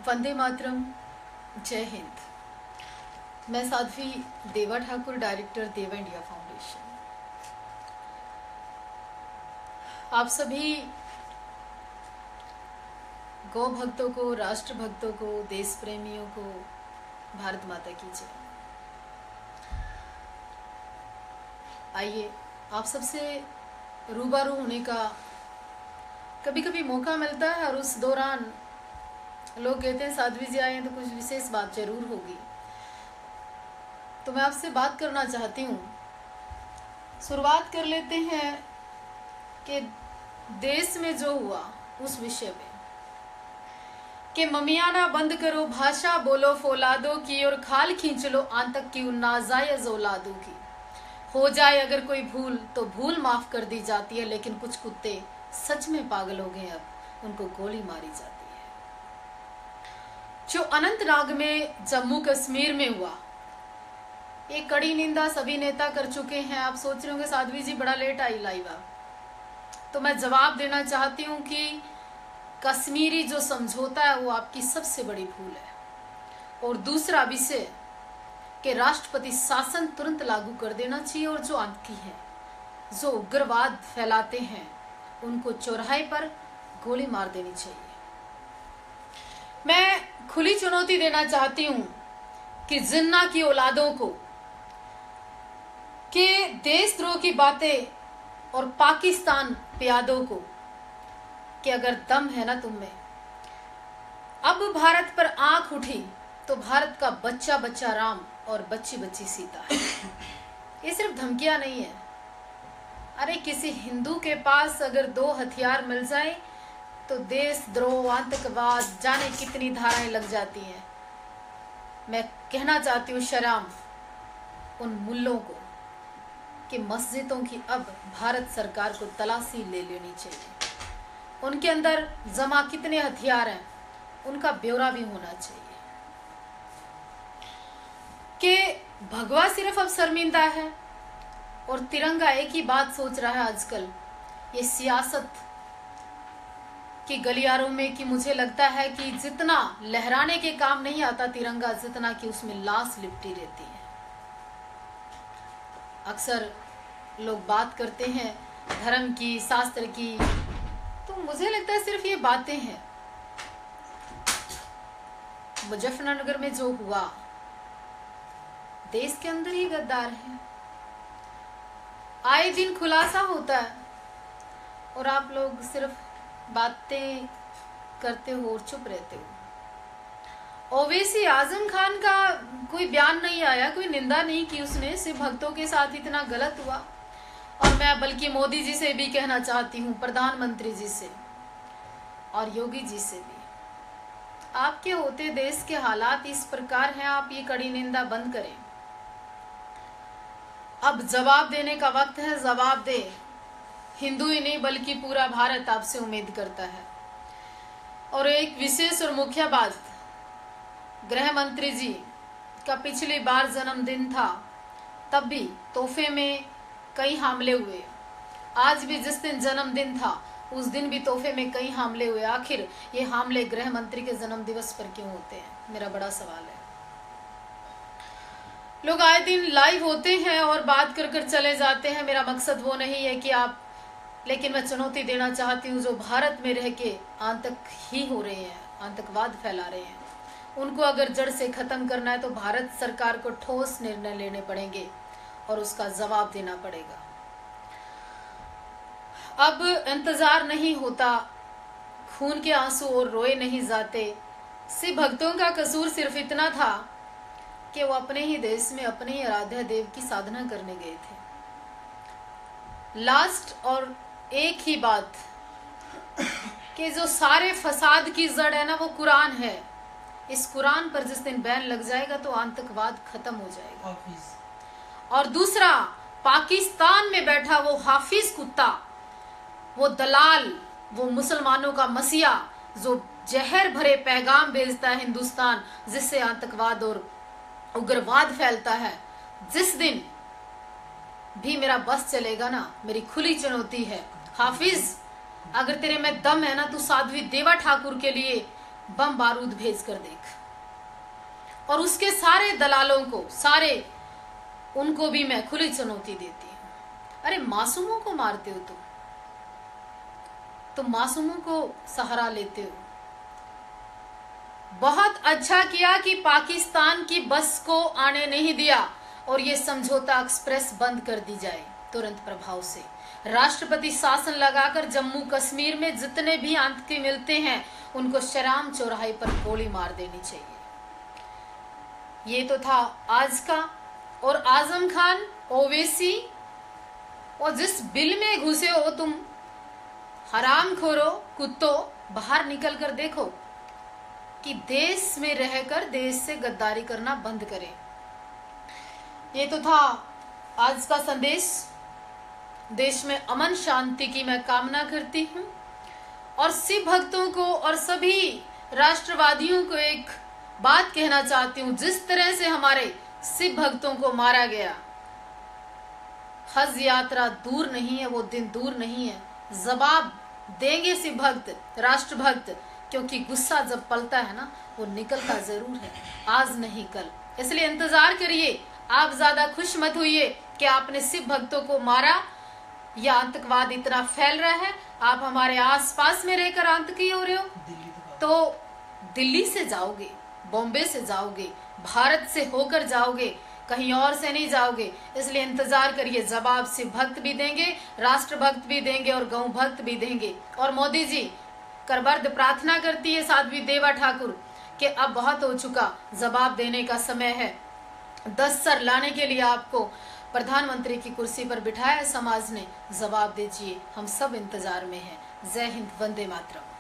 वंदे मातरम, जय हिंद। मैं साध्वी देवा ठाकुर, डायरेक्टर देवा इंडिया फाउंडेशन। आप सभी गौ भक्तों को, राष्ट्र भक्तों को, देश प्रेमियों को भारत माता की जय। आइए आप सबसे रूबरू होने का कभी कभी मौका मिलता है और उस दौरान लोग कहते हैं साध्वी जी आए हैं तो कुछ विशेष बात जरूर होगी। तो मैं आपसे बात करना चाहती हूँ। शुरुआत कर लेते हैं कि देश में जो हुआ उस विषय में कि ममियाना बंद करो, भाषा बोलो फौलादों की, और खाल खींच लो आतंक की उन नाजायज औलादों की। हो जाए अगर कोई भूल तो भूल माफ कर दी जाती है, लेकिन कुछ कुत्ते सच में पागल हो गए, अब उनको गोली मारी जाती है। जो अनंतनाग में जम्मू कश्मीर में हुआ, एक कड़ी निंदा सभी नेता कर चुके हैं। आप सोच रहे होंगे साध्वी जी बड़ा लेट आई लाइव, तो मैं जवाब देना चाहती हूँ कि कश्मीरी जो समझौता है वो आपकी सबसे बड़ी भूल है। और दूसरा विषय कि राष्ट्रपति शासन तुरंत लागू कर देना चाहिए, और जो आतंकी हैं, जो उग्रवाद फैलाते हैं, उनको चौराहे पर गोली मार देनी चाहिए। मैं खुली चुनौती देना चाहती हूं कि जिन्ना की औलादों को कि देशद्रोह की बातें और पाकिस्तान प्यादों को कि अगर दम है ना तुम में, अब भारत पर आंख उठी तो भारत का बच्चा बच्चा राम और बच्ची बच्ची सीता है। ये सिर्फ धमकियां नहीं है। अरे किसी हिंदू के पास अगर 2 हथियार मिल जाए तो देशद्रोह, आतंकवाद, जाने कितनी धाराएं लग जाती हैं। मैं कहना चाहती हूँ शर्म उन मुल्लों को कि मस्जिदों की अब भारत सरकार को तलाशी ले लेनी चाहिए। उनके अंदर जमा कितने हथियार हैं उनका ब्यौरा भी होना चाहिए। कि भगवा सिर्फ अब शर्मिंदा है और तिरंगा एक ही बात सोच रहा है आजकल। ये सियासत की गलियारों में कि मुझे लगता है कि जितना लहराने के काम नहीं आता तिरंगा, जितना कि उसमें लाश लिपटी रहती है। अक्सर लोग बात करते हैं धर्म की, शास्त्र की, तो मुझे लगता है सिर्फ ये बातें हैं। मुजफ्फरनगर में जो हुआ, देश के अंदर ही गद्दार है। आए दिन खुलासा होता है और आप लोग सिर्फ बातें करते हो और चुप रहते हो। ओवैसी आजम खान का कोई बयान नहीं आया, कोई निंदा नहीं की उसने, सिर्फ भक्तों के साथ इतना गलत हुआ। और मैं बल्कि मोदी जी से भी कहना चाहती हूँ, प्रधानमंत्री जी से और योगी जी से भी, आपके होते देश के हालात इस प्रकार हैं, आप ये कड़ी निंदा बंद करें। अब जवाब देने का वक्त है, जवाब दे। हिंदू ही नहीं बल्कि पूरा भारत आपसे उम्मीद करता है। और एक विशेष और मुख्य बात, गृह मंत्री जी का पिछली बार जन्मदिन था, तब भी तोहफे में कई हमले हुए। आज भी जिस दिन जन्मदिन था उस दिन भी तोहफे में कई हमले हुए। आखिर ये हमले गृह मंत्री के जन्म दिवस पर क्यों होते हैं, मेरा बड़ा सवाल है। लोग आए दिन लाइव होते हैं और बात कर कर चले जाते हैं। मेरा मकसद वो नहीं है कि आप, लेकिन मैं चुनौती देना चाहती हूँ जो भारत में रह के आतंक ही हो रहे हैं, आतंकवाद फैला रहे हैं, उनको अगर जड़ से खत्म करना है तो भारत सरकार को ठोस निर्णय लेने पड़ेंगे और उसका जवाब देना पड़ेगा। अब इंतजार नहीं होता, खून के आंसू और रोए नहीं जाते। सिर्फ भक्तों का कसूर सिर्फ इतना था कि वो अपने ही देश में अपने ही आराध्य देव की साधना करने गए थे। लास्ट और एक ही बात कि जो सारे फसाद की जड़ है ना वो कुरान है। इस कुरान पर जिस दिन बैन लग जाएगा तो आतंकवाद खत्म हो जाएगा। और दूसरा, पाकिस्तान में बैठा वो हाफिज कुत्ता, वो दलाल, वो मुसलमानों का मसीहा जो जहर भरे पैगाम भेजता है हिंदुस्तान, जिससे आतंकवाद और उग्रवाद फैलता है, जिस दिन भी मेरा बस चलेगा ना, मेरी खुली चुनौती है, हाफिज अगर तेरे में दम है ना, तू साध्वी देवा ठाकुर के लिए बम बारूद भेज कर देख। और उसके सारे दलालों को, सारे उनको भी मैं खुली चुनौती देती हूं। अरे मासूमों को मारते हो तुम मासूमों को सहारा लेते हो। बहुत अच्छा किया कि पाकिस्तान की बस को आने नहीं दिया और ये समझौता एक्सप्रेस बंद कर दी जाए तुरंत प्रभाव से। राष्ट्रपति शासन लगाकर जम्मू कश्मीर में जितने भी आतंकी मिलते हैं उनको शराम चौराहे पर गोली मार देनी चाहिए। ये तो था आज का। और आजम खान, ओवैसी, और जिस बिल में घुसे हो तुम हरामखोरो कुत्तों, बाहर निकल कर देखो कि देश में रहकर देश से गद्दारी करना बंद करें। ये तो था आज का संदेश। देश में अमन शांति की मैं कामना करती हूँ और शिव भक्तों को और सभी राष्ट्रवादियों को एक बात कहना चाहती हूँ, जिस तरह से हमारे शिव भक्तों को मारा गया, हज यात्रा दूर नहीं है, वो दिन दूर नहीं है। जवाब देंगे शिव भक्त, राष्ट्र भक्त, क्योंकि गुस्सा जब पलता है ना वो निकलता जरूर है, आज नहीं कल। इसलिए इंतजार करिए। आप ज्यादा खुश मत होइए कि आपने शिव भक्तों को मारा या आतंकवाद इतना फैल रहा है। आप हमारे आसपास में रहकर आतंकी हो रहे हो तो दिल्ली से जाओगे, बॉम्बे से जाओगे, भारत से होकर जाओगे, कहीं और से नहीं जाओगे। इसलिए इंतजार करिए, जवाब शिव भक्त भी देंगे, राष्ट्र भक्त भी देंगे और गौ भक्त भी देंगे। और मोदी जी करबर्द प्रार्थना करती है साध्वी देवा ठाकुर कि अब बहुत हो चुका, जवाब देने का समय है। 10 सर लाने के लिए आपको प्रधानमंत्री की कुर्सी पर बिठाया समाज ने, जवाब दीजिए। हम सब इंतजार में हैं। जय हिंद, वंदे मातरम।